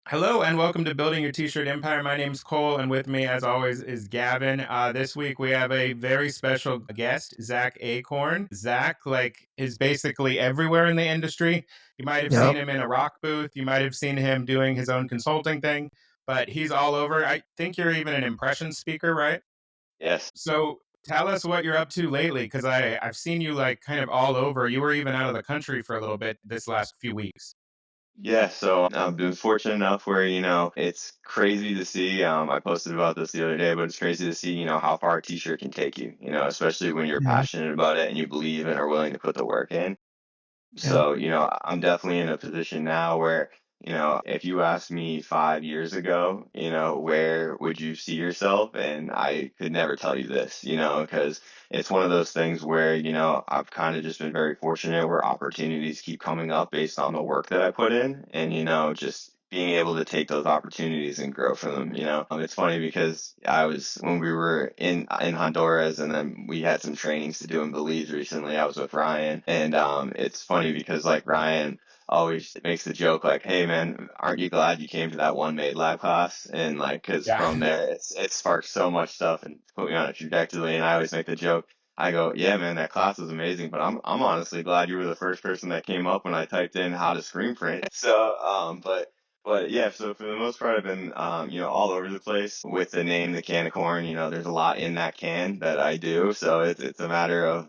Hello and welcome to Building Your T-Shirt Empire. My name's Cole, and with me, as always, is Gavin. This week we have a very special guest, Zach Acorn. Zach, is basically everywhere in the industry. You might have seen Yep. him in a rock booth. You might have seen him doing his own consulting thing, but he's all over. I think you're even an impression speaker, right? Yes. So tell us what you're up to lately, because I've seen you like kind of all over. You were even out of the country for a little bit this last few weeks. Yeah, so I've been fortunate enough where, it's crazy to see. I posted about this the other day, but it's crazy to see, how far a t-shirt can take you, especially when you're Yeah. passionate about it and you believe and are willing to put the work in. Yeah. So, I'm definitely in a position now where, if you asked me 5 years ago, where would you see yourself? And I could never tell you this, because it's one of those things where, I've kind of just been very fortunate where opportunities keep coming up based on the work that I put in and, just being able to take those opportunities and grow from them, It's funny because when we were in Honduras and then we had some trainings to do in Belize recently, I was with Ryan and it's funny because like Ryan always makes the joke like, "Hey man, aren't you glad you came to that one made lab class?" And like, cause Yeah. from there it sparked so much stuff and put me on a trajectory. And I always make the joke. I go, "Yeah, man, that class was amazing, but I'm honestly glad you were the first person that came up when I typed in how to screen print." So, but yeah, so for the most part, I've been, all over the place with the name, the can of corn. There's a lot in that can that I do. So it's a matter of,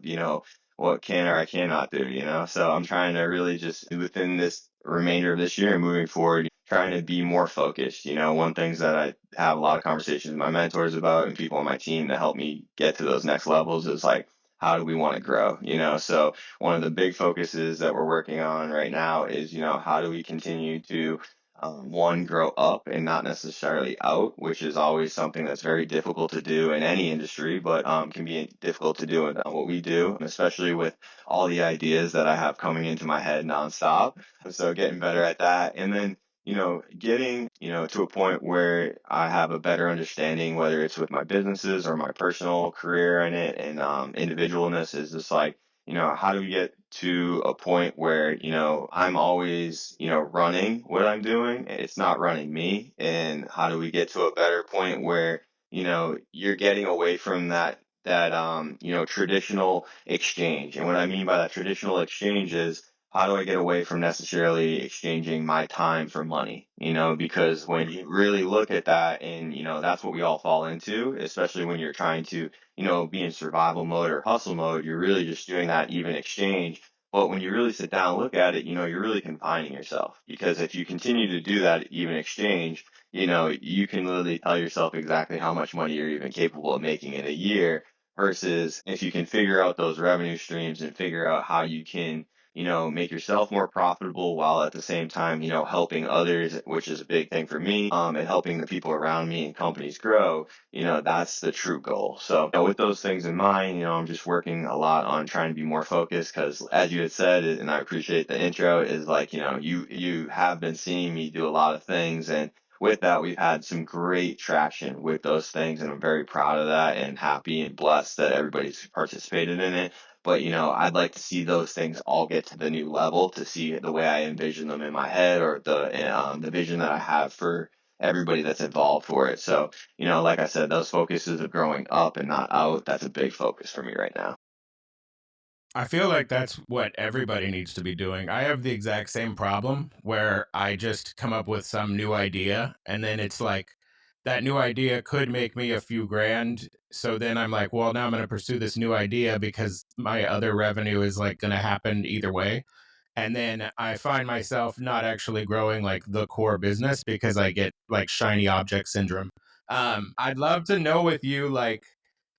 what can or I cannot do, So I'm trying to really just within this remainder of this year and moving forward, trying to be more focused. One things that I have a lot of conversations with my mentors about and people on my team to help me get to those next levels is like, how do we want to grow? So one of the big focuses that we're working on right now is, how do we continue to one, grow up and not necessarily out, which is always something that's very difficult to do in any industry, but can be difficult to do in what we do, especially with all the ideas that I have coming into my head nonstop. So getting better at that. And then, getting, to a point where I have a better understanding, whether it's with my businesses or my personal career in it and individualness is just like, how do we get to a point where, I'm always, running what I'm doing? It's not running me. And how do we get to a better point where, you're getting away from that, traditional exchange. And what I mean by that traditional exchange is how do I get away from necessarily exchanging my time for money? Because when you really look at that and, that's what we all fall into, especially when you're trying to be in survival mode or hustle mode, you're really just doing that even exchange. But when you really sit down and look at it, you're really confining yourself because if you continue to do that even exchange, you can literally tell yourself exactly how much money you're even capable of making in a year versus if you can figure out those revenue streams and figure out how you can make yourself more profitable while at the same time, helping others, which is a big thing for me, and helping the people around me and companies grow, that's the true goal. So, with those things in mind, I'm just working a lot on trying to be more focused because as you had said, and I appreciate the intro, is like, you have been seeing me do a lot of things and with that, we've had some great traction with those things, and I'm very proud of that and happy and blessed that everybody's participated in it. But, I'd like to see those things all get to the new level to see the way I envision them in my head or the vision that I have for everybody that's involved for it. So, like I said, those focuses of growing up and not out, that's a big focus for me right now. I feel like that's what everybody needs to be doing. I have the exact same problem where I just come up with some new idea and then it's like that new idea could make me a few grand. So then I'm like, well, now I'm going to pursue this new idea because my other revenue is like going to happen either way. And then I find myself not actually growing like the core business because I get like shiny object syndrome. I'd love to know with you, like,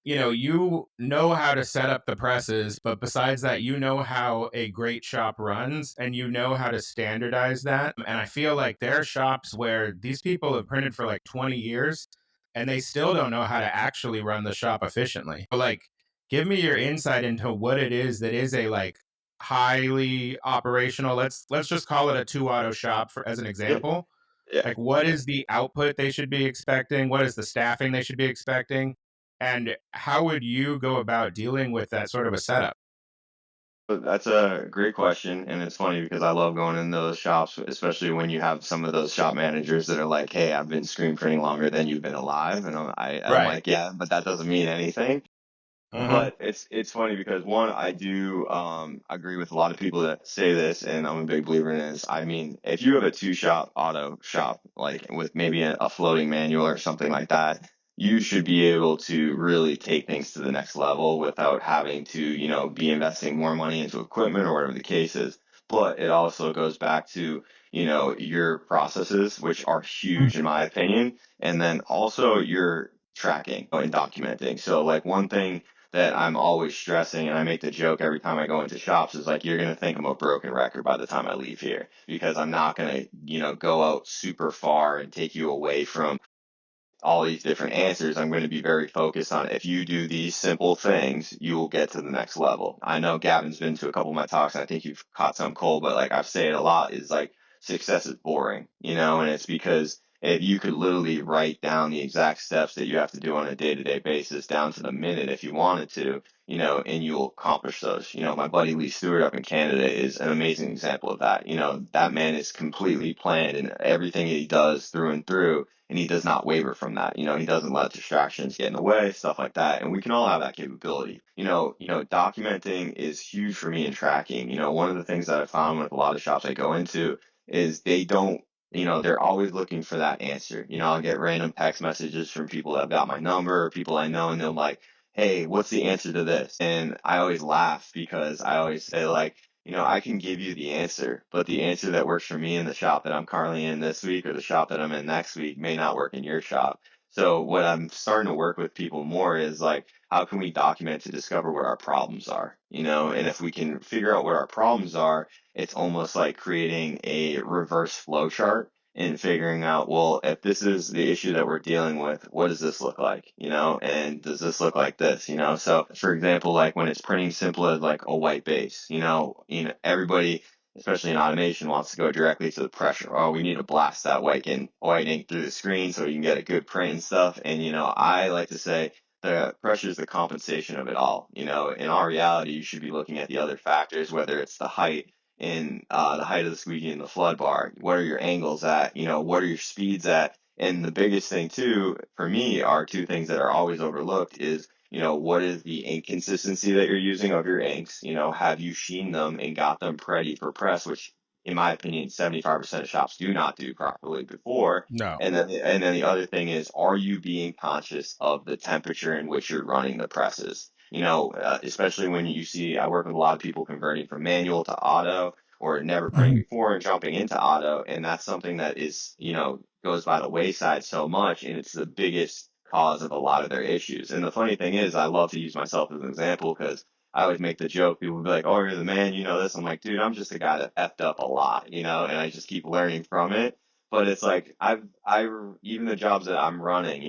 you know how to set up the presses, but besides that, you know how a great shop runs and you know how to standardize that. And I feel like there are shops where these people have printed for like 20 years and they still don't know how to actually run the shop efficiently. But like, give me your insight into what it is that is a like highly operational, let's just call it a two auto shop for as an Yeah, example. yeah. Like, what is the output they should be expecting? What is the staffing they should be expecting? And how would you go about dealing with that sort of a setup? But that's a great question, and it's funny because I love going in those shops, especially when you have some of those shop managers that are like, "Hey, I've been screen printing longer than you've been alive," and I'm Right. like, "Yeah, but that doesn't mean anything." Mhm. But it's funny because one, I do agree with a lot of people that say this, and I'm a big believer in this. I mean, if you have a two shop auto shop, like with maybe a floating manual or something like that, you should be able to really take things to the next level without having to, be investing more money into equipment or whatever the case is. But it also goes back to, your processes, which are huge in my opinion, and then also your tracking and documenting. So like one thing that I'm always stressing, and I make the joke every time I go into shops is like, you're going to think I'm a broken record by the time I leave here because I'm not going to, go out super far and take you away from all these different answers. I'm going to be very focused on if you do these simple things, you will get to the next level. I know Gavin's been to a couple of my talks, and I think you've caught some cold, but like I've said it a lot is like success is boring, and it's because if you could literally write down the exact steps that you have to do on a day-to-day basis down to the minute if you wanted to, and you'll accomplish those. My buddy Lee Stewart up in Canada is an amazing example of that. That man is completely planned and everything he does through and through, and he does not waver from that. He doesn't let distractions get in the way, stuff like that. And we can all have that capability. Documenting is huge for me in tracking. One of the things that I found with a lot of shops I go into is they don't, they're always looking for that answer. I'll get random text messages from people that have got my number or people I know, and they're like, "Hey, what's the answer to this?" And I always laugh because I always say like, I can give you the answer, but the answer that works for me in the shop that I'm currently in this week or the shop that I'm in next week may not work in your shop. So what I'm starting to work with people more is like, how can we document to discover what our problems are? And if we can figure out what our problems are, it's almost like creating a reverse flow chart and figuring out, well, if this is the issue that we're dealing with, what does this look like? And does this look like this? So for example, like when it's printing simple as like a white base, everybody, especially in automation, wants to go directly to the pressure. Oh, we need to blast that white ink through the screen so we can get a good print and stuff. And I like to say the pressure is the compensation of it all. In our reality, you should be looking at the other factors, whether it's the height in the height of the squeegee and the flood bar. What are your angles at? What are your speeds at? And the biggest thing too, for me, are two things that are always overlooked is, what is the ink consistency that you're using of your inks? Have you sheened them and got them ready for press, which in my opinion, 75% of shops do not do properly before. No. And then the other thing is, are you being conscious of the temperature in which you're running the presses? Especially when you see, I work with a lot of people converting from manual to auto or never printing Mhm. before and jumping into auto. And that's something that is, goes by the wayside so much. And it's the biggest cause of a lot of their issues. And the funny thing is, I love to use myself as an example because I always make the joke. People will be like, "Oh, you're the man, you know this." I'm like, "Dude, I'm just a guy that effed up a lot, and I just keep learning from it." But it's like even the jobs that I'm running,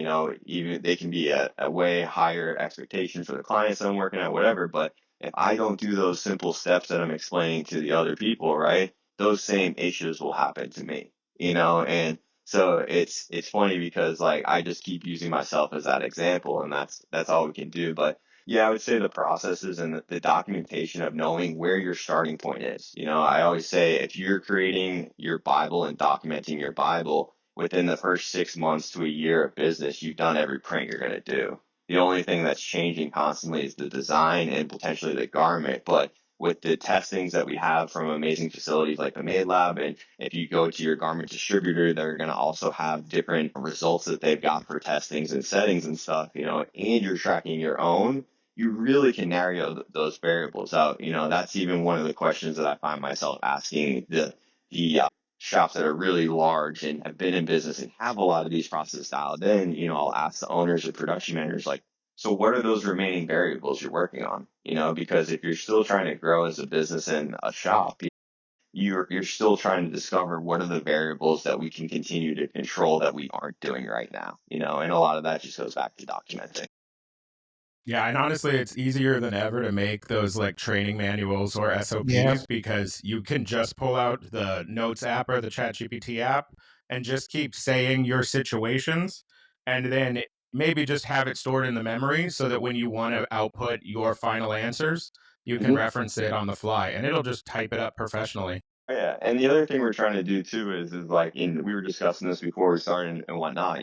even they can be a way higher expectation for the clients that I'm working at, whatever. But if I don't do those simple steps that I'm explaining to the other people, right, those same issues will happen to me, and so it's funny because like I just keep using myself as that example, and that's all we can do. But yeah, I would say the processes and the documentation of knowing where your starting point is. I always say if you're creating your Bible and documenting your Bible within the first 6 months to a year of business, you've done every print you're going to do. The only thing that's changing constantly is the design and potentially the garment. But with the testings that we have from amazing facilities like the Made Lab, and if you go to your garment distributor, they're going to also have different results that they've got for testings and settings and stuff, and you're tracking your own, you really can narrow those variables out. That's even one of the questions that I find myself asking the shops that are really large and have been in business and have a lot of these processes dialed in. I'll ask the owners or production managers like, so what are those remaining variables you're working on? Because if you're still trying to grow as a business and a shop, you're still trying to discover what are the variables that we can continue to control that we aren't doing right now. And a lot of that just goes back to documenting. Yeah, and honestly, it's easier than ever to make those like training manuals or Yeah. SOPs because you can just pull out the Notes app or the ChatGPT app and just keep saying your situations and then maybe just have it stored in the memory so that when you want to output your final answers, you can Mhm. reference it on the fly, and it'll just type it up professionally. Oh, yeah, and the other thing we're trying to do too is like in we were discussing this before we started and whatnot.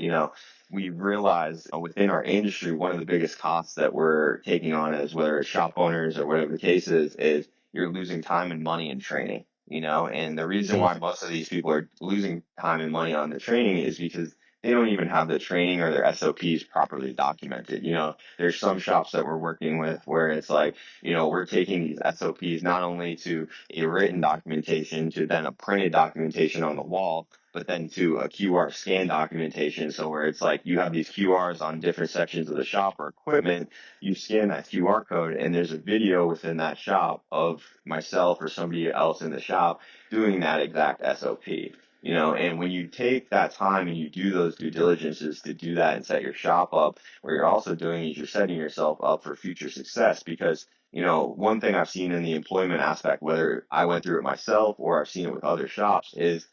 We realized within our industry, one of the biggest costs that we're taking on is whether it's shop owners or whatever the case is you're losing time and money in training. And the reason Mm. why most of these people are losing time and money on their training is because they don't even have the training or their SOPs properly documented. There's some shops that we're working with where it's like, we're taking these SOPs not only to a written documentation to then a printed documentation on the wall, but then to a QR scan documentation. So where it's like you have these QRs on different sections of the shop or equipment, you scan that QR code and there's a video within that shop of myself or somebody else in the shop doing that exact SOP. And when you take that time and you do those due diligences to do that and set your shop up, what you're also doing is you're setting yourself up for future success because one thing I've seen in the employment aspect, whether I went through it myself or I've seen it with other shops, is,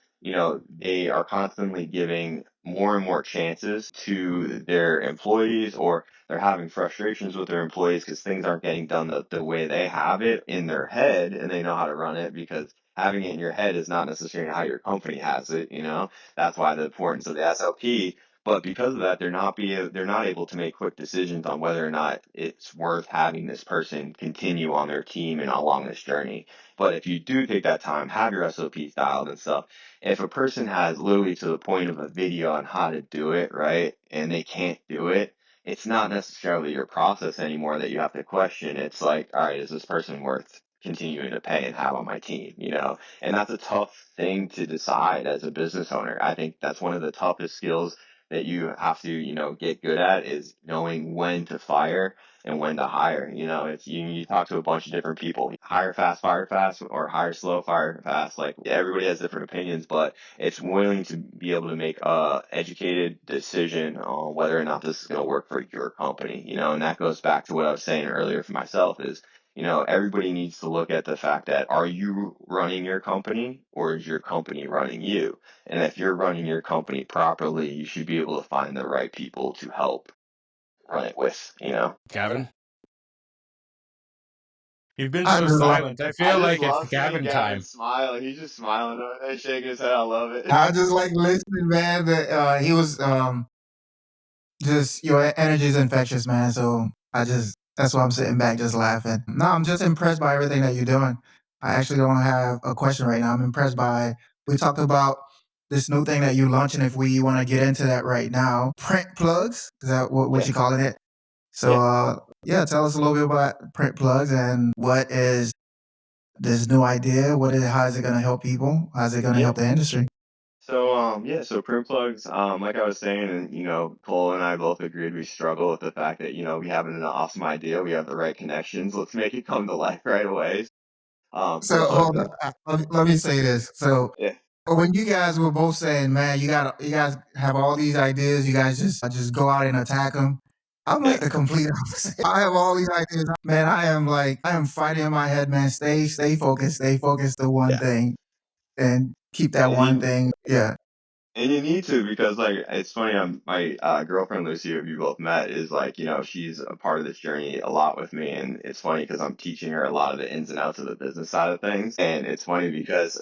they are constantly giving more and more chances to their employees or they're having frustrations with their employees because things aren't getting done the way they have it in their head and they know how to run it because having it in your head is not necessarily how your company has it. That's why the importance of the SLP, but because of that, they're not able to make quick decisions on whether or not it's worth having this person continue on their team and along this journey. But if you do take that time, have your SOPs dialed and stuff, if a person has literally to the point of a video on how to do it, right, and they can't do it, it's not necessarily your process anymore that you have to question. It's like, all right, is this person worth continuing to pay and have on my team? And that's a tough thing to decide as a business owner. I think that's one of the toughest skills that you have to, get good at is knowing when to fire and when to hire. It's you talk to a bunch of different people. Hire fast, fire fast, or hire slow, fire fast. Like everybody has different opinions, but it's willing to be able to make a educated decision on whether or not this is going to work for your company. And that goes back to what I was saying earlier for myself is everybody needs to look at the fact that are you running your company or is your company running you? And if you're running your company properly, you should be able to find the right people to help run it with. Kevin, you've been I so just like silent. I I feel just like it's love seeing Gavin Gavin time. smile. He's just smiling over there, shaking his head. I love it. I just like listening, man. That he was just your energy is infectious, man. So I just that's why I'm sitting back just laughing. No, I'm just impressed by everything that you're doing. I actually don't have a question right now. I'm impressed by we talked about this new thing that you're launching. If we want to get into that right now, print plugs is that what Yeah, you calling it? So yeah, yeah, tell us a little bit about print plugs and what is this new idea? How is it going to help people? How's it going to yeah. help the industry? So print plugs, like I was saying, and Cole and I both agreed we struggle with the fact that we have an awesome idea, we have the right connections. Let's make it come to life right away. So Print plugs, hold on. Let me say this. So yeah, when you guys were both saying, "Man, you guys have all these ideas. You guys just go out and attack them." I'm yeah, like the complete opposite. I have all these ideas, man. I am fighting in my head, man. Stay focused to one yeah. thing, and keep that And one you, thing. Yeah. And you need to because like it's funny. My girlfriend Lucy, who you both met, is like she's a part of this journey a lot with me, and it's funny because I'm teaching her a lot of the ins and outs of the business side of things. And it's funny because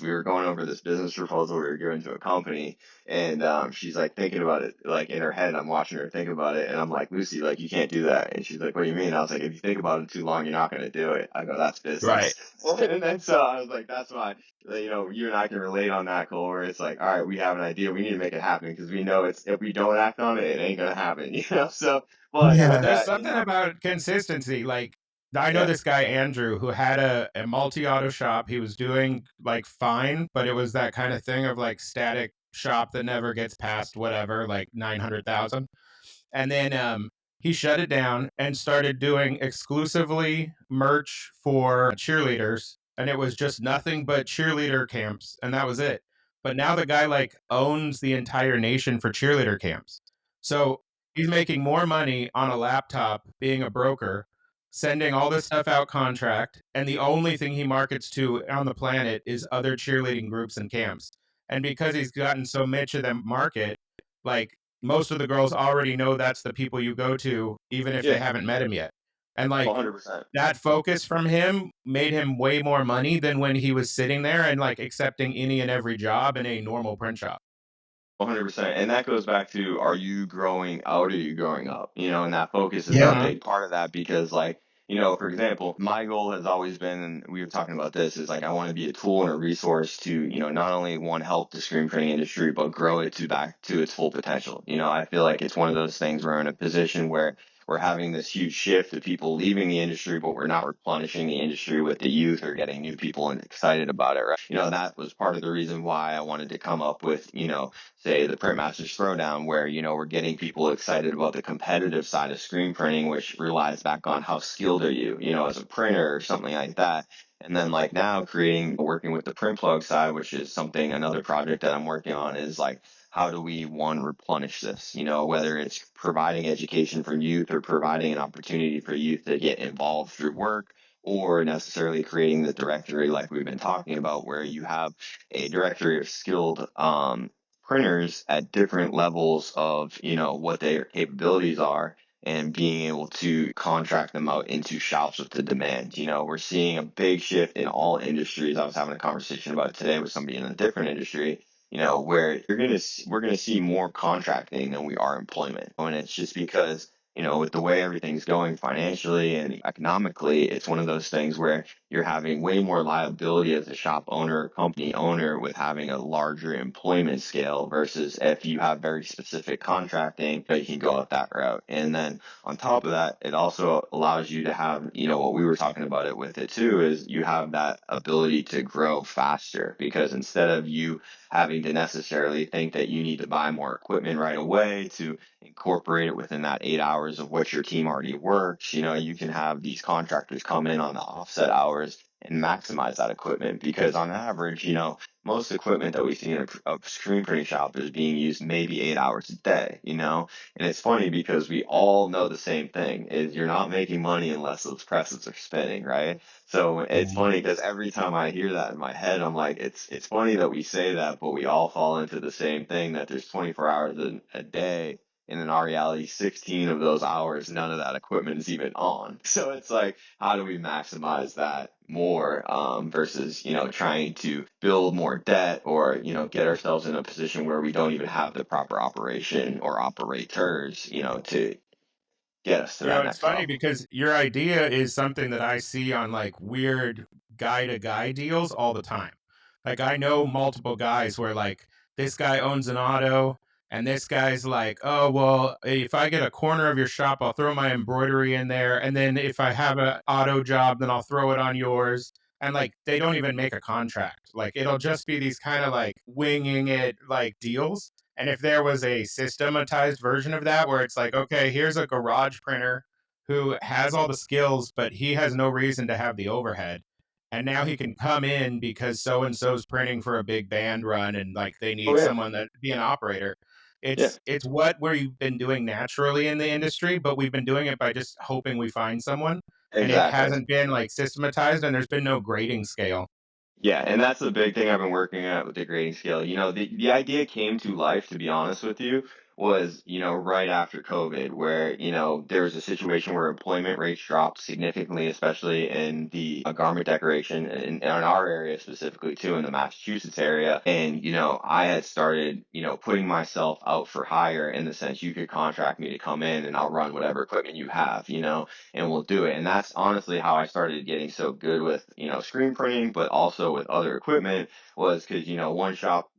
we were going over this business proposal we were giving to a company, and she's like thinking about it like in her head. I'm watching her think about it, and I'm like, Lucy, like you can't do that. And she's like, what do you mean? I was like, if you think about it too long, you're not going to do it. I go, that's Right. business. And then so I was like, that's why you and I can relate on that, Cole, where it's like, all right, we have an idea, we need to make it happen because we know it's if we don't act on it, it ain't gonna happen. So, but with But Yeah. there's that, something about consistency. Like, I know yeah, this guy Andrew who had a multi-auto shop. He was doing like fine, but it was that kind of thing of like static shop that never gets past whatever, like 900,000. And then he shut it down and started doing exclusively merch for cheerleaders, and it was just nothing but cheerleader camps, and that was it. But now the guy like owns the entire nation for cheerleader camps, so he's making more money on a laptop being a broker, sending all this stuff out contract, and the only thing he markets to on the planet is other cheerleading groups and camps. And because he's gotten so much of the market, like most of the girls already know that's the people you go to, even if they yeah, haven't met him yet. And like 100%. that focus from him made him way more money than when he was sitting there and like accepting any and every job in a normal print shop. 100%. And that goes back to, are you growing out or are you growing up? And that focus is a Yep. Mhm. big part of that because, like, for example, my goal has always been, and we were talking about this, is like I want to be a tool and a resource to, not only one help the screen printing industry, but grow it to back to its full potential. I feel like it's one of those things where we're in a position where we're having this huge shift of people leaving the industry, but we're not replenishing the industry with the youth or getting new people and excited about it, right? That was part of the reason why I wanted to come up with, say the Printmasters Throwdown, where we're getting people excited about the competitive side of screen printing, which relies back on how skilled are you, as a printer or something like that. And then like now creating working with the print plug side, which is something another project that I'm working on is like how do we one replenish this? Whether it's providing education for youth or providing an opportunity for youth to get involved through work or necessarily creating the directory like we've been talking about where you have a directory of skilled printers at different levels of what their capabilities are and being able to contract them out into shops with the demand. We're seeing a big shift in all industries. I was having a conversation about it today with somebody in a different industry, where we're gonna see more contracting than we are employment, and it's just because with the way everything's going financially and economically, it's one of those things where you're having way more liability as a shop owner or company owner with having a larger employment scale versus if you have very specific contracting, you can go out that route. And then on top of that, it also allows you to have, what we were talking about it with it too, is you have that ability to grow faster because instead of you having to necessarily think that you need to buy more equipment right away to incorporate it within that 8 hours of what your team already works. You can have these contractors come in on the offset hours and maximize that equipment because on average, most equipment that we see in a screen printing shop is being used maybe 8 hours a day, and it's funny because we all know the same thing is you're not making money unless those presses are spinning, right? So it's Mhm. funny because every time I hear that in my head, I'm like, it's funny that we say that, but we all fall into the same thing that there's 24 hours a day. And in our reality, 16 of those hours, none of that equipment is even on. So it's like, how do we maximize that more versus, trying to build more debt or, get ourselves in a position where we don't even have the proper operation or operators, to get us to that It's next funny level. because your idea is something that I see on like weird guy to guy deals all the time. Like I know multiple guys where like this guy owns an auto and this guy's like, "Oh, well, if I get a corner of your shop, I'll throw my embroidery in there, and then if I have an auto job, then I'll throw it on yours." And like they don't even make a contract. Like it'll just be these kind of like winging it like deals. And if there was a systematized version of that where it's like, okay, here's a garage printer who has all the skills, but he has no reason to have the overhead. And now he can come in because so and so's printing for a big band run and like they Oh need yeah, someone that be an operator. yeah, It's what we've been doing naturally in the industry, but we've been doing it by just hoping we find someone. And it exactly. hasn't been like systematized and there's been no grading scale. Yeah, and that's the big thing I've been working at with the grading scale. The idea came to life, to be honest with you, was, right after COVID, where, there was a situation where employment rates dropped significantly, especially in the garment decoration in our area specifically too, in the Massachusetts area. And, I had started, putting myself out for hire in the sense you could contract me to come in and I'll run whatever equipment you have, and we'll do it. And that's honestly how I started getting so good with, screen printing, but also with other equipment was because,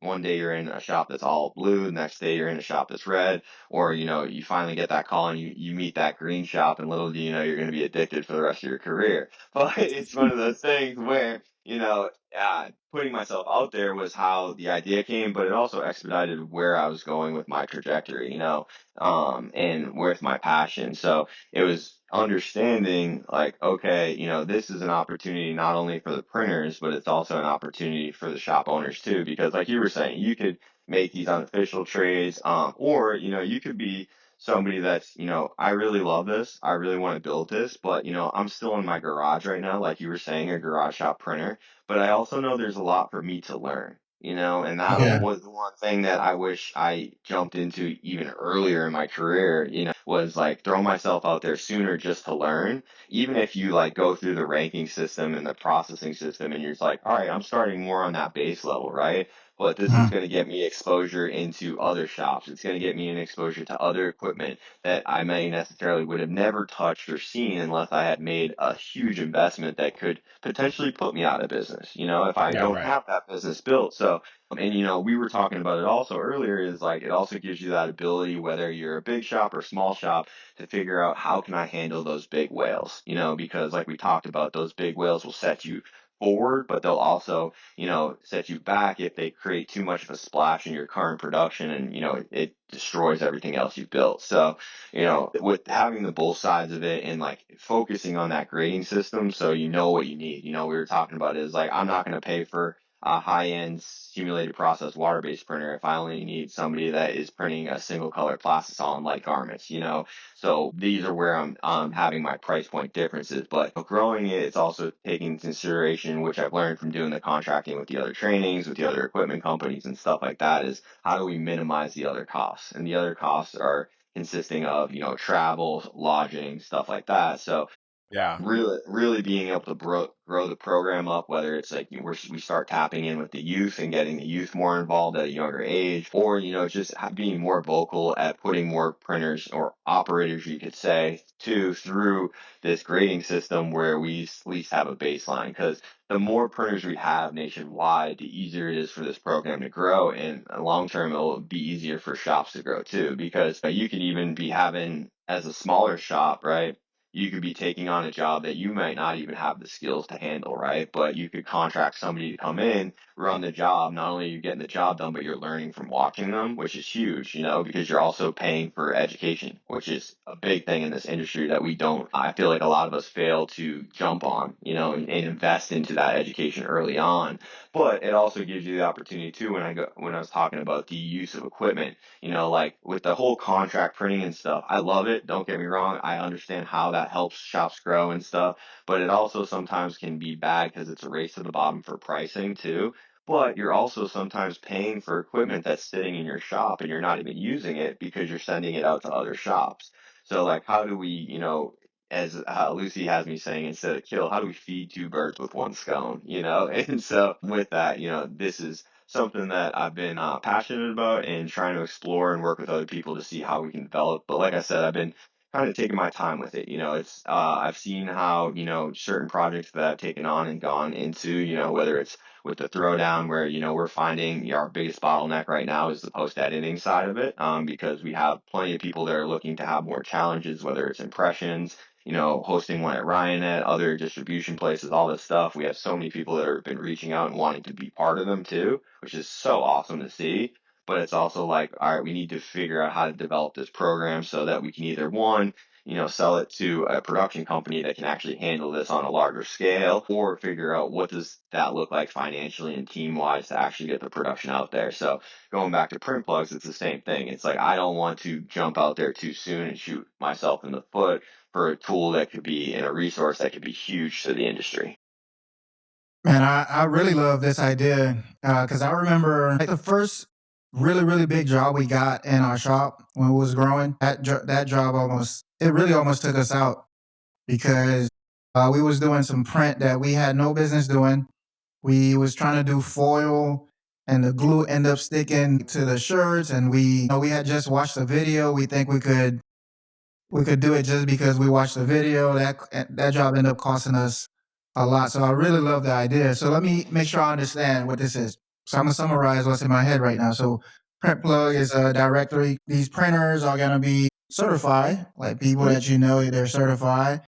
one day you're in a shop that's all blue, the next day you're in a shop that's red, or, you finally get that call and you meet that green shop and little do you know you're going to be addicted for the rest of your career. But it's one of those things where, putting myself out there was how the idea came, but it also expedited where I was going with my trajectory, and with my passion. So, it was understanding like, okay, this is an opportunity not only for the printers, but it's also an opportunity for the shop owners too. Because like you were saying, you could make these unofficial trades, or, you could be somebody that's, I really love this. I really want to build this, but, I'm still in my garage right now, like you were saying, a garage shop printer. But I also know there's a lot for me to learn. And that Yeah. was the one thing that I wish I jumped into even earlier in my career, was like throw myself out there sooner just to learn. Even if you like go through the ranking system and the processing system and you're just like, all right, I'm starting more on that base level, right? But this is Mhm. going to get me exposure into other shops. It's going to get me an exposure to other equipment that I may necessarily would have never touched or seen unless I had made a huge investment that could potentially put me out of business, if I Yeah, don't right. have that business built. So, and we were talking about it also earlier is like it also gives you that ability, whether you're a big shop or small shop, to figure out how can I handle those big whales, because like we talked about, those big whales will set you forward, but they'll also, set you back if they create too much of a splash in your current production and, it destroys everything else you've built. So, with having the both sides of it and like focusing on that grading system so you know what you need. We were talking about is like I'm not going to pay for a high-end simulated process water-based printer if I only need somebody that is printing a single color plastisol like garments. So these are where I'm having my price point differences. But growing it, it's also taking into consideration, which I've learned from doing the contracting with the other trainings, with the other equipment companies and stuff like that, is how do we minimize the other costs? And the other costs are consisting of, travel, lodging, stuff like that. So Yeah. really being able to grow the program up, whether it's like we start tapping in with the youth and getting the youth more involved at a younger age, or just being more vocal at putting more printers or operators, you could say, too, through this grading system where we at least have a baseline. Because the more printers we have nationwide, the easier it is for this program to grow, and long term, it'll be easier for shops to grow too. Because you could even be having as a smaller shop, right? You could be taking on a job that you might not even have the skills to handle, right? But you could contract somebody to come in, run the job. Not only are you getting the job done, but you're learning from watching them, which is huge, because you're also paying for education, which is a big thing in this industry that I feel like a lot of us fail to jump on, and invest into that education early on. But it also gives you the opportunity too, when I was talking about the use of equipment, like with the whole contract printing and stuff, I love it. Don't get me wrong. I understand how that helps shops grow and stuff, but it also sometimes can be bad because it's a race to the bottom for pricing too. But you're also sometimes paying for equipment that's sitting in your shop and you're not even using it because you're sending it out to other shops. So like, how do we, as Lucy has me saying, instead of kill, how do we feed two birds with one stone, And so with that, this is something that I've been passionate about and trying to explore and work with other people to see how we can develop. But like I said, I've been kind of taking my time with it. It's I've seen how certain projects that I've taken on and gone into, whether it's with the throwdown where we're finding our biggest bottleneck right now is the post editing side of it, because we have plenty of people that are looking to have more challenges, whether it's impressions. Hosting one at Ryanet, other distribution places, all this stuff. We have so many people that have been reaching out and wanting to be part of them too, which is so awesome to see. But it's also like, all right, we need to figure out how to develop this program so that we can either one, sell it to a production company that can actually handle this on a larger scale, or figure out what does that look like financially and team wise to actually get the production out there. So going back to print plugs, it's the same thing. It's like I don't want to jump out there too soon and shoot myself in the foot for a tool that could be and a resource that could be huge to the industry. Man, I really love this idea because I remember like the first really big job we got in our shop when we was growing. That job it really almost took us out because we was doing some print that we had no business doing. We was trying to do foil, and the glue ended up sticking to the shirts, and we had just watched the video. We think we could do it just because we watched the video. That job ended up costing us a lot. So I really love the idea. So let me make sure I understand what this is. So I'm gonna summarize what's in my head right now. So Print Plug is a directory. These printers are gonna be certified, like people Mhm. that they're certified.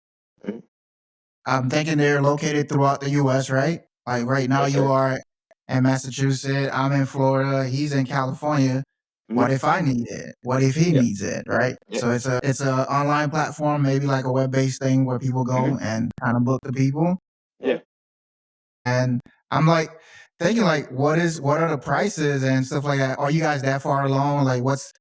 I'm thinking they're located throughout the U.S., right? Like right now, Yes, you sir. are in Massachusetts. I'm in Florida. He's in California. Mhm. What if I need it? What if he Yeah. needs it? Right. Yeah. So it's a online platform, maybe like a web based thing where people Mhm. go and kind of book the people. Yeah. And I'm like thinking like, what are the prices and stuff like that? Are you guys that far along? Like, what's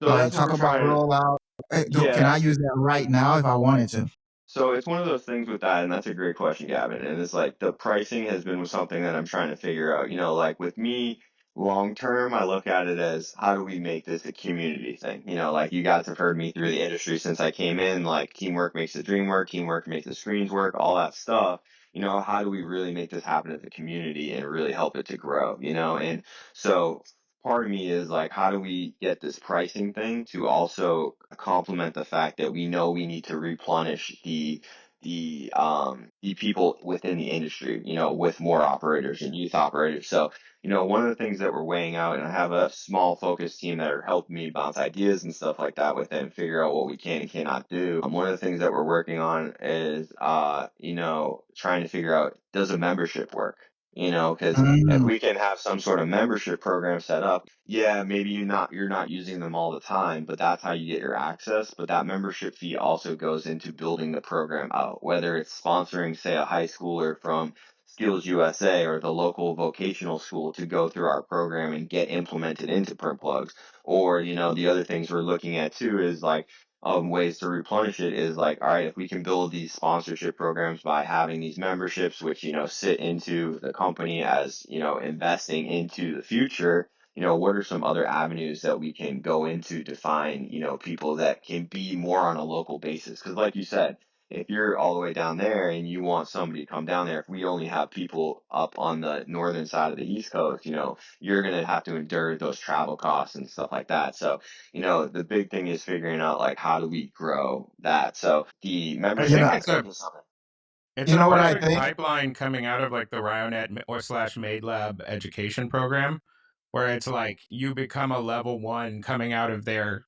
So like that's what talk we're about trying to. rollout? Yeah, Can I that's use that right now if I wanted to? so it's one of those things with that, and that's a great question, Gavin. And it's like the pricing has been something that I'm trying to figure out. Like with me, Long term, I look at it as how do we make this a community thing? You know, like you guys have heard me through the industry since I came in, like teamwork makes the dream work, teamwork makes the screens work, all that stuff. You know, how do we really make this happen as a community and really help it to grow, you know? And so part of me is like, how do we get this pricing thing to also complement the fact that we know we need to replenish the people within the industry, you know, with more operators and youth operators. So you know, one of the things that we're weighing out, and I have a small focus team that are helping me bounce ideas and stuff like that with it and figure out what we can and cannot do. One of the things that we're working on is, you know, trying to figure out, does a membership work? You know, because if Mm. we can have some sort of membership program set up, yeah, maybe you're not using them all the time, but that's how you get your access. But that membership fee also goes into building the program out, whether it's sponsoring, say, a high schooler from Skills USA or the local vocational school to go through our program and get implemented into print plugs. Or, you know, the other things we're looking at too is like ways to replenish it is like, all right, if we can build these sponsorship programs by having these memberships, which, you know, sit into the company as, you know, investing into the future, you know, what are some other avenues that we can go into to find, you know, people that can be more on a local basis? Because, like you said, if you're all the way down there and you want somebody to come down there, if we only have people up on the northern side of the East Coast, you know, you're going to have to endure those travel costs and stuff like that. So, you know, the big thing is figuring out like how do we grow that. So the I You membership think know, it's a aspect is something. it's you a know what I perfect think? pipeline coming out of like the Ryonet or slash Made Lab education program, where it's like you become a level one coming out of their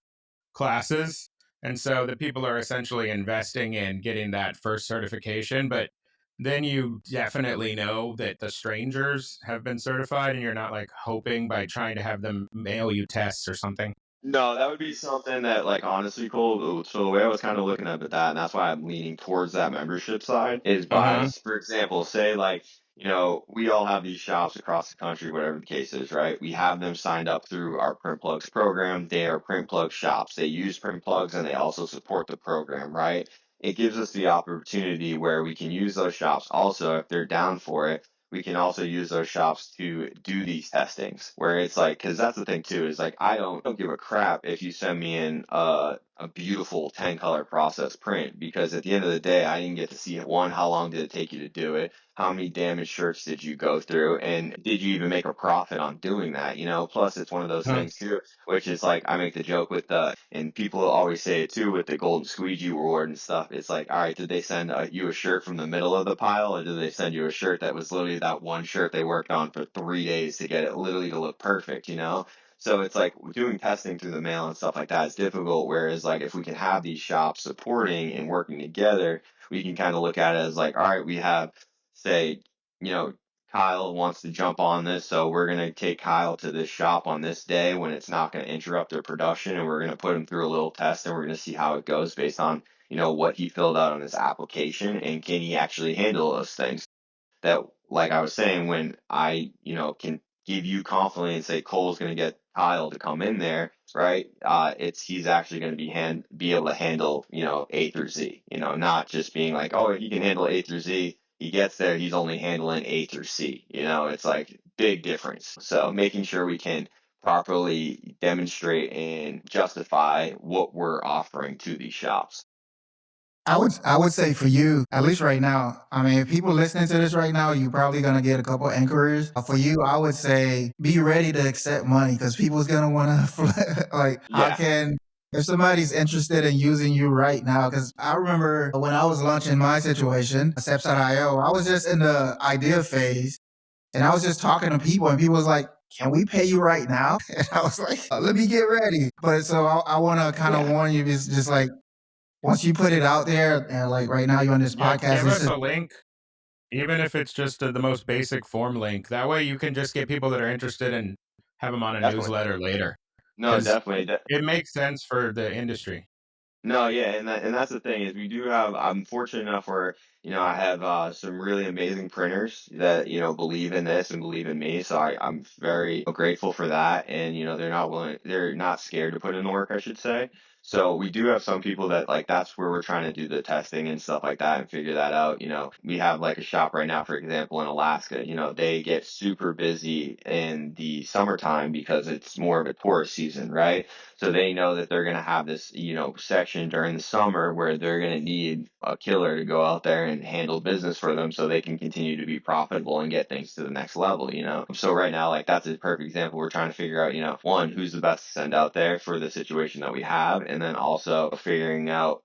classes. And so the people are essentially investing in getting that first certification, but then you definitely know that the strangers have been certified and you're not like hoping by trying to have them mail you tests or something. No, that would be something that, like, honestly, Cole. So the way I was kind of looking at that, and that's why I'm leaning towards that membership side, is by, Uh-huh. for example, say like, you know, we all have these shops across the country, whatever the case is, right? We have them signed up through our Print Plugs program. They are Print Plug shops. They use Print Plugs and they also support the program, right? It gives us the opportunity where we can use those shops also if they're down for it we can also use those shops to do these testings where it's like because that's the thing too is like I don't give a crap if you send me in a beautiful 10 color process print because at the end of the day I didn't get to see it. One, how long did it take you to do it, how many damaged shirts did you go through, and did you even make a profit on doing that, you know? Plus it's one of those Huh. things too which is like I make the joke with the and people always say it too with the golden squeegee reward and stuff. It's like, all right, did they send you a shirt from the middle of the pile, or did they send you a shirt that was literally that one shirt they worked on for 3 days to get it literally to look perfect, you know? So it's like doing testing through the mail and stuff like that is difficult. Whereas like if we can have these shops supporting and working together, we can kind of look at it as like, all right, we have say, you know, Kyle wants to jump on this, so we're going to take Kyle to this shop on this day when it's not going to interrupt their production, and we're going to put him through a little test, and we're going to see how it goes based on, you know, what he filled out on his application, and can he actually handle those things that, like I was saying, when I, you know, can give you confidently and say Cole's going to get Kyle to come in there, right? It's he's actually going to be able to handle, you know, A through Z, you know, not just being like, oh, he can handle A through Z. He gets there, he's only handling A through C. You know, it's like big difference. So making sure we can properly demonstrate and justify what we're offering to these shops. I would say for you, at least right now, I mean, if people listening to this right now, you're probably gonna get a couple inquiries. For you, I would say be ready to accept money because people's gonna wanna like, how Yeah, can if somebody's interested in using you right now? Because I remember when I was launching my situation, Steps.io, I was just in the idea phase, and I was just talking to people, and people was like, "Can we pay you right now?" And I was like, "Let me get ready." But so I want to kind of yeah. warn you, just like once you put it out there, and like right now you're on this Yeah, podcast, give this us is a link, even if it's just the most basic form link. That way you can just get people that are interested and have them on a Definitely. newsletter later No, because definitely. it makes sense for the industry. No, yeah, and that's the thing is we do have. I'm fortunate enough where I have some really amazing printers that believe in this and believe in me. So I'm very grateful for that, and they're not scared to put in the work, I should say. So we do have some people that like that's where we're trying to do the testing and stuff like that and figure that out. We have like a shop right now, for example, in Alaska. They get super busy in the summertime because it's more of a tourist season, right? So they know that they're going to have this, section during the summer where they're going to need a killer to go out there and handle business for them so they can continue to be profitable and get things to the next level. So right now, like that's a perfect example. We're trying to figure out, one, who's the best to send out there for the situation that we have, and then also figuring out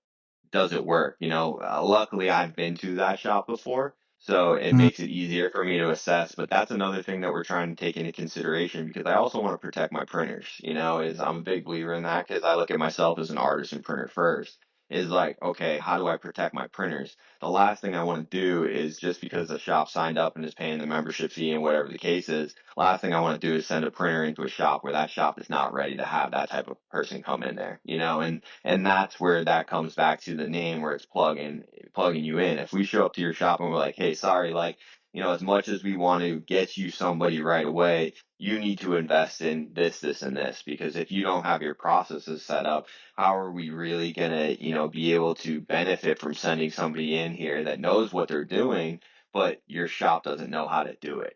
does it work? Luckily I've been to that shop before, so it Mm, makes it easier for me to assess. But that's another thing that we're trying to take into consideration because I also want to protect my printers. Is I'm a big believer in that because I look at myself as an artist and printer first. Is like, okay, how do I protect my printers? The last thing I want to do is just because the shop signed up and is paying the membership fee and whatever the case is, last thing I want to do is send a printer into a shop where that shop is not ready to have that type of person come in there. And that's where that comes back to the name where it's plugging you in. If we show up to your shop and we're like, hey, sorry, like, as much as we want to get you somebody right away, you need to invest in this, this, and this. Because if you don't have your processes set up, how are we really gonna, be able to benefit from sending somebody in here that knows what they're doing, but your shop doesn't know how to do it?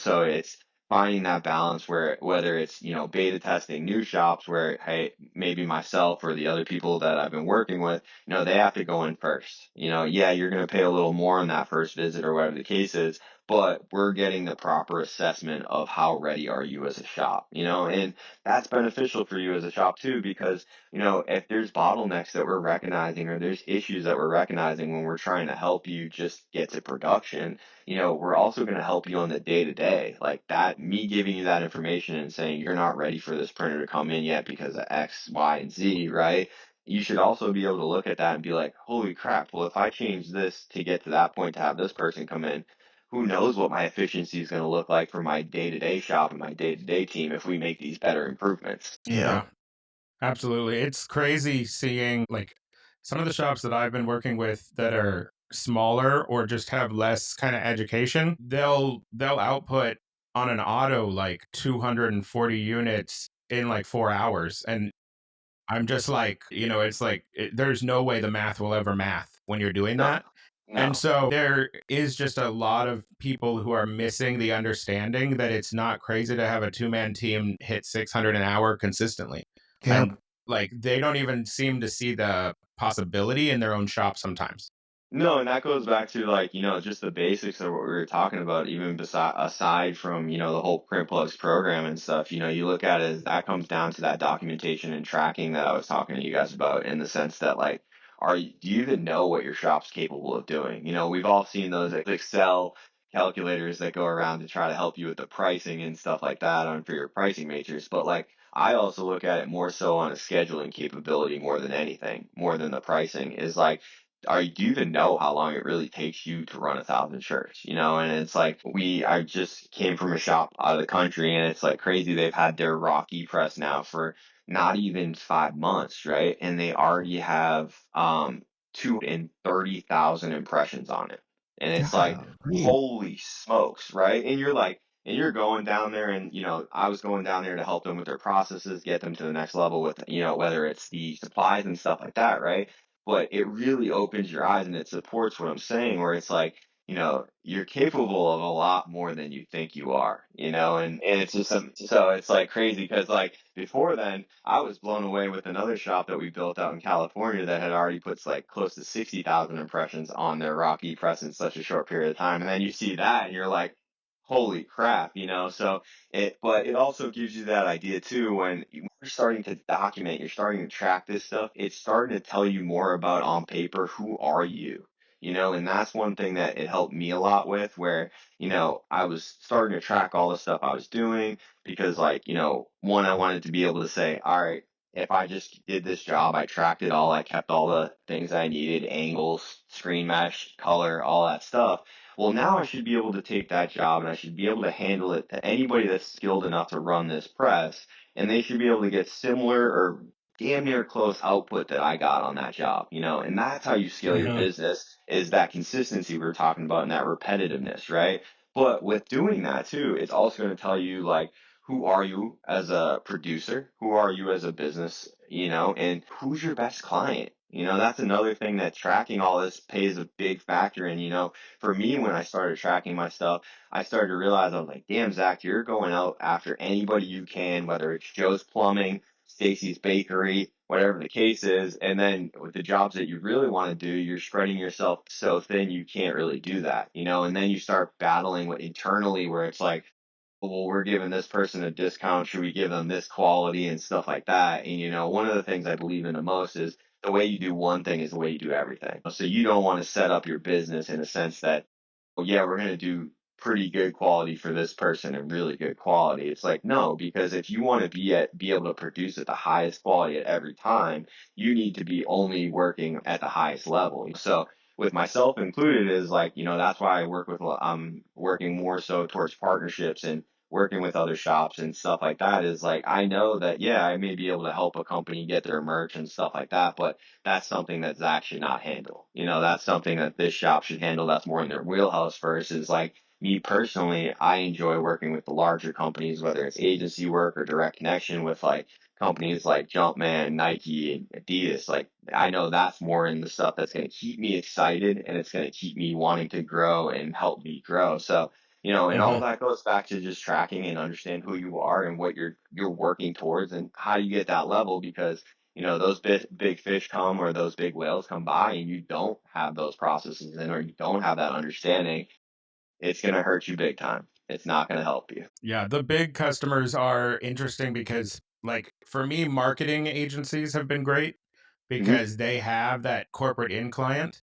So it's finding that balance where whether it's beta testing new shops where hey maybe myself or the other people that I've been working with they have to go in first. Yeah, you're going to pay a little more on that first visit or whatever the case is, but we're getting the proper assessment of how ready are you as a shop. And that's beneficial for you as a shop too because if there's bottlenecks that we're recognizing or there's issues that we're recognizing when we're trying to help you just get to production, we're also going to help you on the day to day. Like that, me giving you that information and saying you're not ready for this printer to come in yet because of X, Y, and Z, right? You should also be able to look at that and be like, holy crap, well, if I change this to get to that point to have this person come in, who knows what my efficiency is going to look like for my day to day shop and my day to day team if we make these better improvements. yeah. Yeah, absolutely. It's crazy seeing like some of the shops that I've been working with that are smaller or just have less kind of education. They'll output on an auto like 240 units in like 4 hours, and I'm just like, it's like there's no way the math will ever math when you're doing No, that. And no. so there is just a lot of people who are missing the understanding that it's not crazy to have a two-man team hit 600 an hour consistently. Yep. And like they don't even seem to see the possibility in their own shop sometimes. No, and that goes back to like, just the basics of what we were talking about, even aside from, the whole Print Plus program and stuff, you look at it as that comes down to that documentation and tracking that I was talking to you guys about in the sense that like, do you even know what your shop's capable of doing? We've all seen those Excel calculators that go around to try to help you with the pricing and stuff like that on for your pricing matrix, but like, I also look at it more so on a scheduling capability more than anything, more than the pricing is like, do you even know how long it really takes you to run 1,000 shirts? And it's like I just came from a shop out of the country, and it's like crazy. They've had their Rocky press now for not even 5 months, right? And they already have 230,000 impressions on it, and it's like Golly. holy smokes, right? And you're like. And you're going down there, and I was going down there to help them with their processes, get them to the next level with, whether it's the supplies and stuff like that, right? But it really opens your eyes and it supports what I'm saying, where it's like, you're capable of a lot more than you think you are, and it's just so it's like crazy because like before then I was blown away with another shop that we built out in California that had already puts like close to 60,000 impressions on their Rocky press in such a short period of time. And then you see that and you're like, holy crap. So but it also gives you that idea too when you're starting to document, you're starting to track this stuff. It's starting to tell you more about on paper who are you, and that's one thing that it helped me a lot with, where I was starting to track all the stuff I was doing because, like, one, I wanted to be able to say, all right. If I just did this job, I tracked it all. I kept all the things I needed, angles, screen mesh, color, all that stuff. Well, now I should be able to take that job and I should be able to handle it to anybody that's skilled enough to run this press, and they should be able to get similar or damn near close output that I got on that job, you know, and that's how you scale your Hmm. business is that consistency we are talking about and that repetitiveness, right? But with doing that too, it's also going to tell you like, who are you as a producer? Who are you as a business? You know, and who's your best client? You know, that's another thing that tracking all this plays a big factor in, you know, for me, when I started tracking my stuff, I started to realize I was like, damn, Zach, you're going out after anybody you can, whether it's Joe's Plumbing, Stacy's Bakery, whatever the case is. And then with the jobs that you really want to do, you're spreading yourself so thin you can't really do that, you know. And then you start battling with internally where it's like, well, we're giving this person a discount. Should we give them this quality and stuff like that? And you know, one of the things I believe in the most is the way you do one thing is the way you do everything. So you don't want to set up your business in a sense that, well, yeah, we're going to do pretty good quality for this person and really good quality. It's like, no, because if you want to be able to produce at the highest quality at every time, you need to be only working at the highest level. So with myself included is like, you know, that's why I work with, I'm working more so towards partnerships and working with other shops and stuff like that is like, I know that, yeah, I may be able to help a company get their merch and stuff like that, but that's something that Zach should not handle. You know, that's something that this shop should handle. That's more in their wheelhouse versus like me personally, I enjoy working with the larger companies, whether it's agency work or direct connection with like companies like Jumpman, Nike, and Adidas. Like I know that's more in the stuff that's going to keep me excited and it's going to keep me wanting to grow and help me grow. So, you know, and all Hmm. that goes back to just tracking and understand who you are and what you're working towards and how you get that level because you know those big fish come or those big whales come by and you don't have those processes in or you don't have that understanding, it's going to hurt you big time. It's not going to help you. Yeah, the big customers are interesting because, like, for me, marketing agencies have been great Hmm. because they have that corporate in client.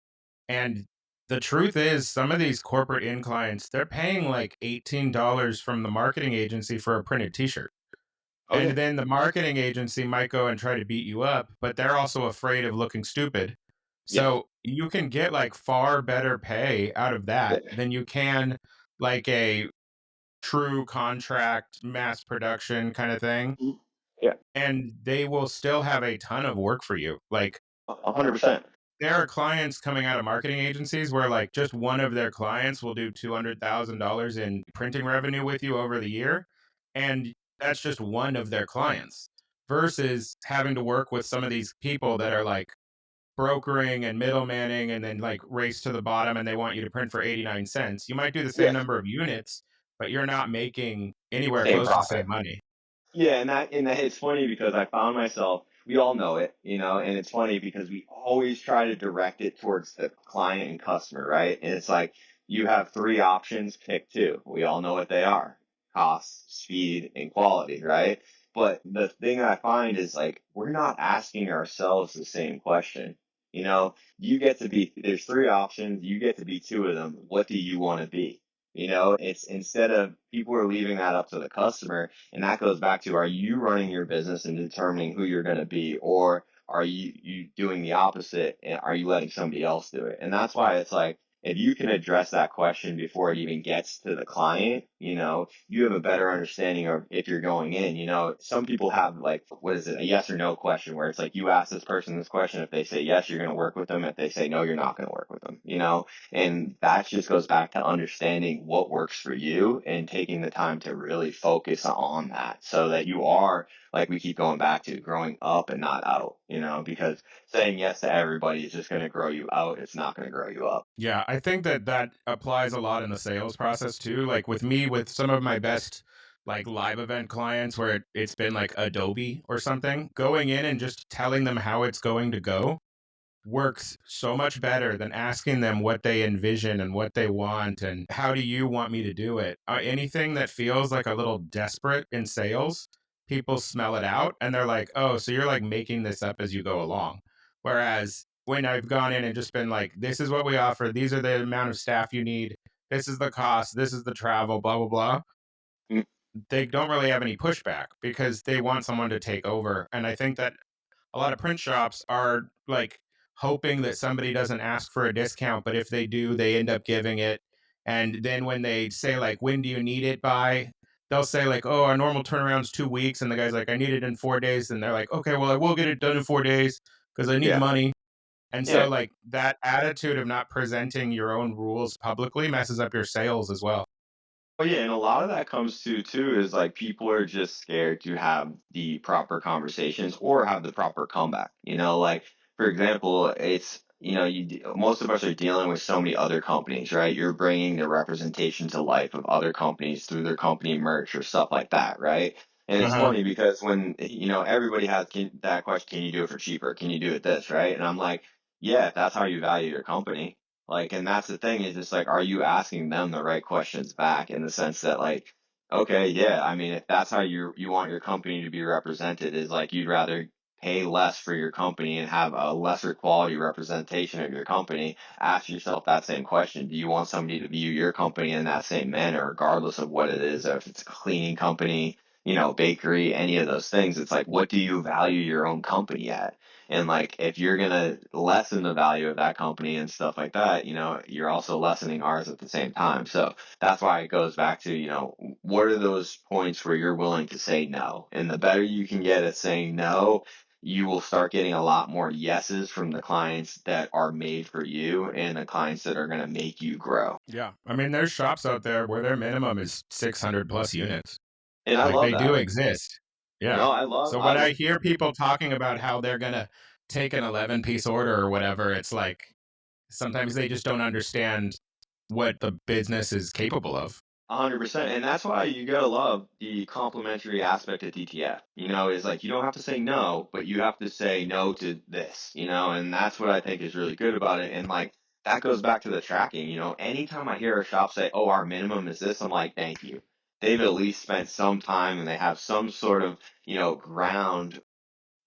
And the truth is, some of these corporate in clients, they're paying like $18 from the marketing agency for a printed t shirt. Oh And yeah, then the marketing agency might go and try to beat you up, but they're also afraid of looking stupid. yeah, So you can get like far better pay out of that yeah, than you can like a true contract mass production kind of thing. mhm, yeah, And they will still have a ton of work for you. Like 100%. there are clients coming out of marketing agencies where like just one of their clients will do $200,000 in printing revenue with you over the year. And that's just one of their clients versus having to work with some of these people that are like brokering and middlemanning and then like race to the bottom and they want you to print for 89 cents. You might do the same Yeah, number of units, but you're not making anywhere same close to the same profit. money. Yeah, and that it's funny because I found myself, we all know it, you know, and it's funny because we always try to direct it towards the client and customer, right? And it's like you have three options, pick two. We all know what they are. Cost, speed, and quality, right? But the thing I find is like we're not asking ourselves the same question. You know, you get to be, there's three options, you get to be two of them. What do you want to be? You know, it's instead of people are leaving that up to the customer and that goes back to, are you running your business and determining who you're going to be, or are you doing the opposite and are you letting somebody else do it? And that's why it's like, if you can address that question before it even gets to the client, you know, you have a better understanding of if you're going in. You know, some people have like, what is it, a yes or no question where it's like you ask this person this question. If they say yes, you're going to work with them. If they say no, you're not going to work with them, you know? And that just goes back to understanding what works for you and taking the time to really focus on that so that you are, like we keep going back to, growing up and not out, you know, because saying yes to everybody is just going to grow you out. It's not going to grow you up. Yeah, I think that that applies a lot in the sales process too. Like with me, with some of my best like live event clients where it's been like Adobe or something, going in and just telling them how it's going to go works so much better than asking them what they envision and what they want and how do you want me to do it. Anything that feels like a little desperate in sales, people smell it out and they're like, oh, so you're like making this up as you go along. Whereas when I've gone in and just been like, this is what we offer, these are the amount of staff you need, this is the cost, this is the travel, blah, blah, blah, Mm, they don't really have any pushback because they want someone to take over. And I think that a lot of print shops are like hoping that somebody doesn't ask for a discount, but if they do, they end up giving it. And then when they say like, when do you need it by? they'll say like, "Oh, our normal turnaround's 2 weeks," and the guy's like, "I need it in 4 days," and they're like, "Okay, well, I will get it done in 4 days because I need Yeah. money." And so, Yeah. like, that attitude of not presenting your own rules publicly messes up your sales as well. Oh yeah, and a lot of that comes to too is like people are just scared to have the proper conversations or have the proper comeback. Like for example, it's most of us are dealing with so many other companies, right? You're bringing the representation to life of other companies through their company merch or stuff like that, right? And it's Uh-huh. funny because when everybody has that question, can you do it for cheaper? Can you do it this, right? And I'm like, yeah, if that's how you value your company, like, and that's the thing is just like, are you asking them the right questions back in the sense that like, okay, yeah, I mean, if that's how you want your company to be represented, is like you'd rather pay less for your company and have a lesser quality representation of your company, ask yourself that same question. Do you want somebody to view your company in that same manner, regardless of what it is, if it's a cleaning company, bakery, any of those things? It's like, what do you value your own company at? And like, if you're gonna lessen the value of that company and stuff like that, you're also lessening ours at the same time. So that's why it goes back to, what are those points where you're willing to say no? And the better you can get at saying no, you will start getting a lot more yeses from the clients that are made for you and the clients that are gonna make you grow. Yeah. I mean, there's shops out there where their minimum is 600 plus units. And I Like, love they do that. exist. Yeah. No, So I when love I hear people talking about how they're gonna take an 11-piece order or whatever, it's like sometimes they just don't understand what the business is capable of. 100%. And that's why you gotta love the complimentary aspect of DTF. Is like you don't have to say no, but you have to say no to this, and that's what I think is really good about it. And like that goes back to the tracking. Anytime I hear a shop say, oh, our minimum is this, I'm like, thank you. They've at least spent some time and they have some sort of, ground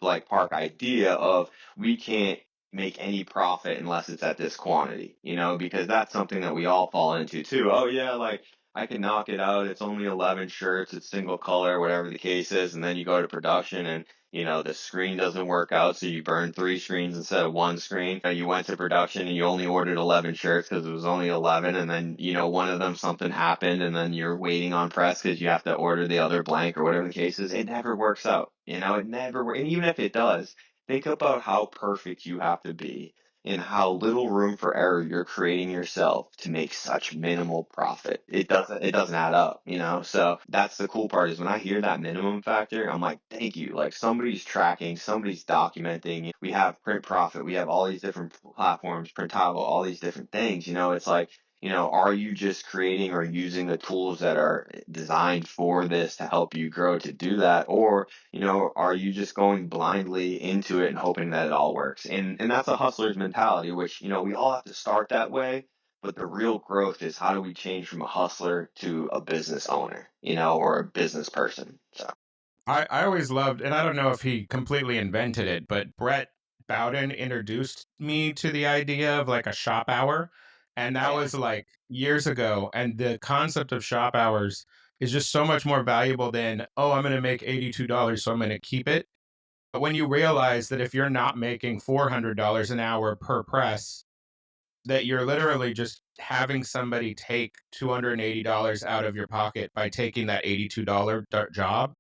like park idea of we can't make any profit unless it's at this quantity, because that's something that we all fall into too. Oh yeah, like I can knock it out. It's only 11 shirts. It's single color, whatever the case is. And then you go to production and, the screen doesn't work out. So you burn three screens instead of one screen. You went to production and you only ordered 11 shirts because it was only 11. And then, one of them, something happened and then you're waiting on press because you have to order the other blank or whatever the case is. It never works out. It never works. And even if it does, think about how perfect you have to be and how little room for error you're creating yourself to make such minimal profit. It doesn't add up, So that's the cool part is when I hear that minimum factor, I'm like, thank you. Like somebody's tracking, somebody's documenting. We have print profit, we have all these different platforms, printable, all these different things. It's like, are you just creating or using the tools that are designed for this to help you grow to do that? Or are you just going blindly into it and hoping that it all works? And that's a hustler's mentality, which, we all have to start that way. But the real growth is how do we change from a hustler to a business owner, or a business person. So I always loved, and I don't know if he completely invented it, but Brett Bowden introduced me to the idea of like a shop hour. And that yeah. was like years ago. And the concept of shop hours is just so much more valuable than, oh, I'm going to make $82, so I'm going to keep it. But when you realize that if you're not making $400 an hour per press, that you're literally just having somebody take $280 out of your pocket by taking that $82 job,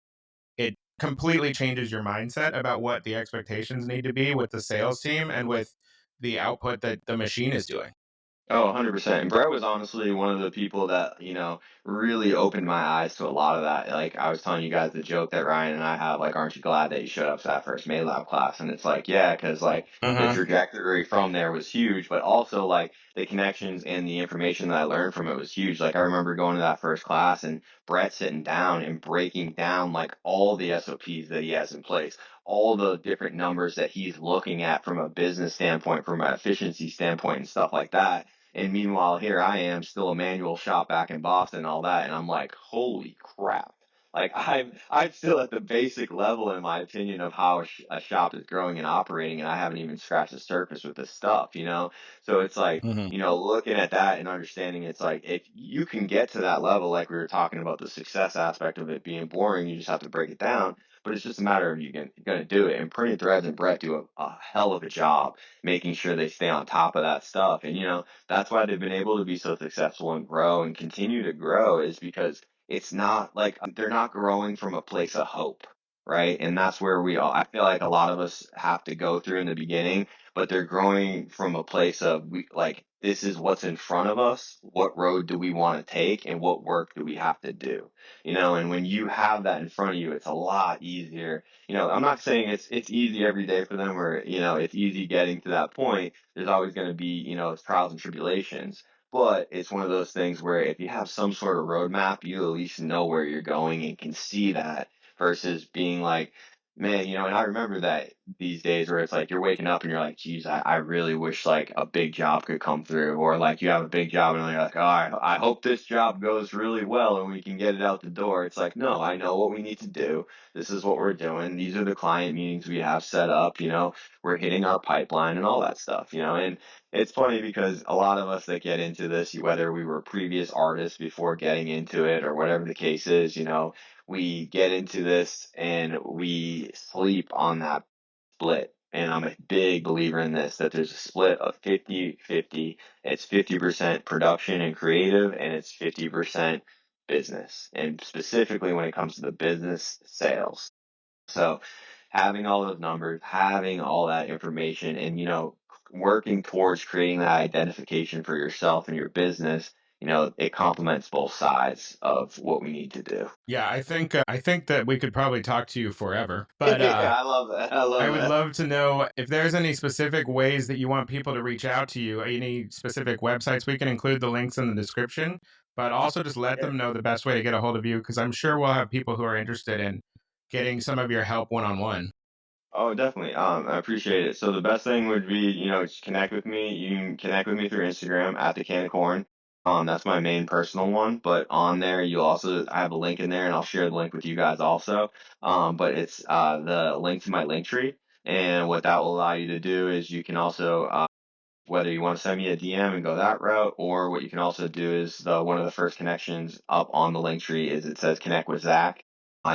it completely changes your mindset about what the expectations need to be with the sales team and with the output that the machine is doing. Oh, 100%. And Brett was honestly one of the people that, really opened my eyes to a lot of that. Like I was telling you guys the joke that Ryan and I have, like, aren't you glad that you showed up to that first May Lab class? And it's like, yeah, because like the Uh-huh. trajectory from there was huge, but also like the connections and the information that I learned from it was huge. Like I remember going to that first class and Brett sitting down and breaking down like all the SOPs that he has in place, all the different numbers that he's looking at from a business standpoint, from an efficiency standpoint and stuff like that. And meanwhile, here I am, still a manual shop back in Boston and all that, and I'm like, holy crap! Like I'm still at the basic level, in my opinion, of how a shop is growing and operating, and I haven't even scratched the surface with this stuff. So it's like, Hmm. looking at that and understanding, it's like if you can get to that level, like we were talking about the success aspect of it being boring, you just have to break it down. But it's just a matter of you're gonna do it. And Printed Threads and Brett do a hell of a job making sure they stay on top of that stuff. And that's why they've been able to be so successful and grow and continue to grow is because it's not like they're not growing from a place of hope, right? And that's where we all, I feel like a lot of us have to go through in the beginning, but they're growing from a place of like, this is what's in front of us. What road do we want to take and what work do we have to do? And when you have that in front of you, it's a lot easier. I'm not saying it's easy every day for them or, it's easy getting to that point. There's always going to be, trials and tribulations. But it's one of those things where if you have some sort of roadmap, you at least know where you're going and can see that versus being like, man, and I remember that these days where it's like you're waking up and you're like, geez, I really wish like a big job could come through. Or like you have a big job and you're like, oh, I hope this job goes really well and we can get it out the door. It's like, no, I know what we need to do. This is what we're doing. These are the client meetings we have set up. We're hitting our pipeline and all that stuff, and it's funny because a lot of us that get into this, whether we were previous artists before getting into it or whatever the case is, we get into this and we sleep on that split. And I'm a big believer in this, that there's a split of 50-50. It's 50% production and creative, and it's 50% business. And specifically when it comes to the business sales. So having all those numbers, having all that information, and working towards creating that identification for yourself and your business, it complements both sides of what we need to do. Yeah, I think that we could probably talk to you forever, but Yeah, I love that. I I love would that. love to know if there's any specific ways that you want people to reach out to you, any specific websites. We can include the links in the description, but also just let Yeah. them know the best way to get a hold of you because I'm sure we'll have people who are interested in getting some of your help one on one. Oh, definitely. I appreciate it. So the best thing would be, just connect with me. You can connect with me through Instagram at the can of corn. That's my main personal one, but on there I have a link in there and I'll share the link with you guys also. But it's the link to my link tree. And what that will allow you to do is you can also whether you want to send me a DM and go that route, or what you can also do is one of the first connections up on the link tree is it says connect with Zach.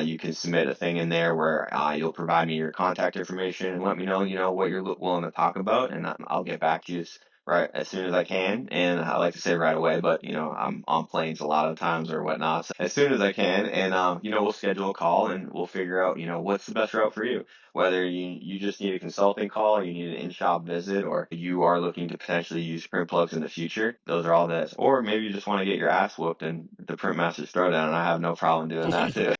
You can submit a thing in there where you'll provide me your contact information and let me know, what you're willing to talk about, and I'll get back to you right as soon as I can. And I like to say right away, but I'm on planes a lot of times or whatnot, so as soon as I can, and we'll schedule a call and we'll figure out, what's the best route for you. Whether you just need a consulting call, or you need an in-shop visit, or you are looking to potentially use print plugs in the future, those are all this. Or maybe you just want to get your ass whooped in the Print Masters Throwdown, and I have no problem doing that too.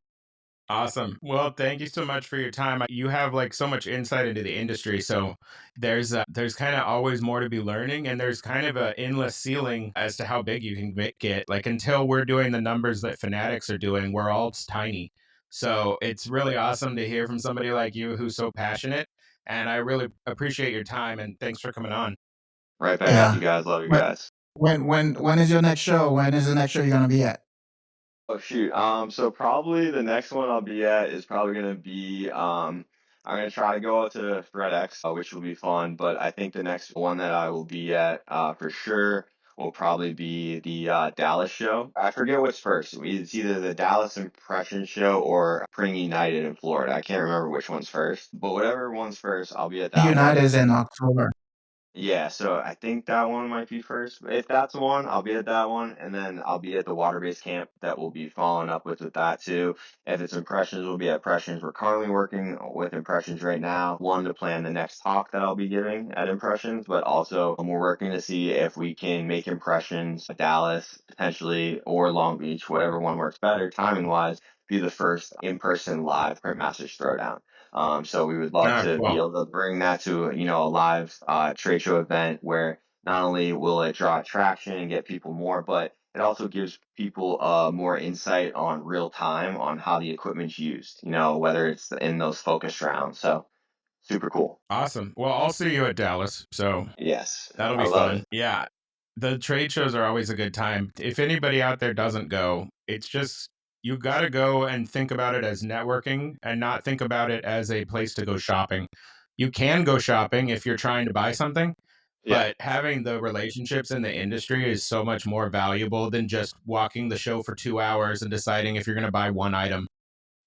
Awesome. Well, thank you so much for your time. You have like so much insight into the industry, so there's kind of always more to be learning, and there's kind of an endless ceiling as to how big you can get. Like until we're doing the numbers that Fanatics are doing, we're all tiny. So it's really awesome to hear from somebody like you who's so passionate, and I really appreciate your time and thanks for coming on. Right back at you Yeah. guys. Love you When guys. when is your next show? When is the next show you're gonna be at? Oh shoot. So probably the next one I'll be at is probably gonna be I'm gonna try to go out to FredX, which will be fun. But I think the next one that I will be at for sure will probably be the Dallas show. I forget what's first. It's either the Dallas Impression Show or Pring United in Florida. I can't remember which one's first. But whatever one's first, I'll be at that one. United is in October. Yeah, so I think that one might be first. If that's one, I'll be at that one, and then I'll be at the water-based camp that will be following up with that too. If it's impressions, we'll be at impressions. We're currently working with impressions right now. One to plan the next talk that I'll be giving at impressions, but also we're working to see if we can make impressions Dallas potentially or Long Beach, whatever one works better timing wise, be the first in-person live Print Masters Throwdown. So we would love Ah, to be cool. able to bring that to, a live trade show event where not only will it draw attraction and get people more, but it also gives people more insight on real time on how the equipment's used, whether it's in those focus rounds. So super cool. Awesome. Well, I'll see you at Dallas. So Yes, that'll I be love fun. it. Yeah. The trade shows are always a good time. If anybody out there doesn't go, it's just you got to go and think about it as networking and not think about it as a place to go shopping. You can go shopping if you're trying to buy something, Yeah. but having the relationships in the industry is so much more valuable than just walking the show for 2 hours and deciding if you're going to buy one item.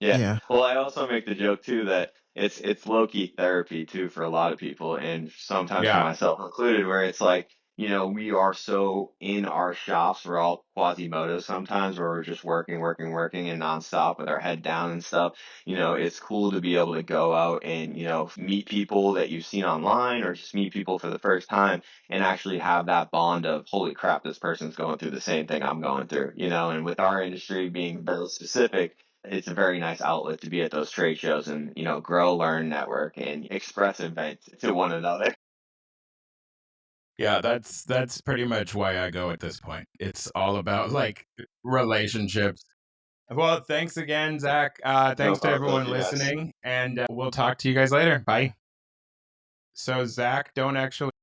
Yeah. Yeah. Well, I also make the joke too that it's low key therapy too for a lot of people, and sometimes for Yeah. myself included, where it's like we are so in our shops. We're all Quasimodo sometimes, where we're just working, working, working, and nonstop with our head down and stuff. It's cool to be able to go out and, meet people that you've seen online or just meet people for the first time and actually have that bond of, holy crap, this person's going through the same thing I'm going through, and with our industry being very specific, it's a very nice outlet to be at those trade shows and, grow, learn, network, and express events to one another. Yeah, that's pretty much why I go at this point. It's all about like relationships. Well, thanks again, Zach. No Thanks to problem. Thank everyone you guys. listening, and we'll talk to you guys later. Bye. So, Zach, don't actually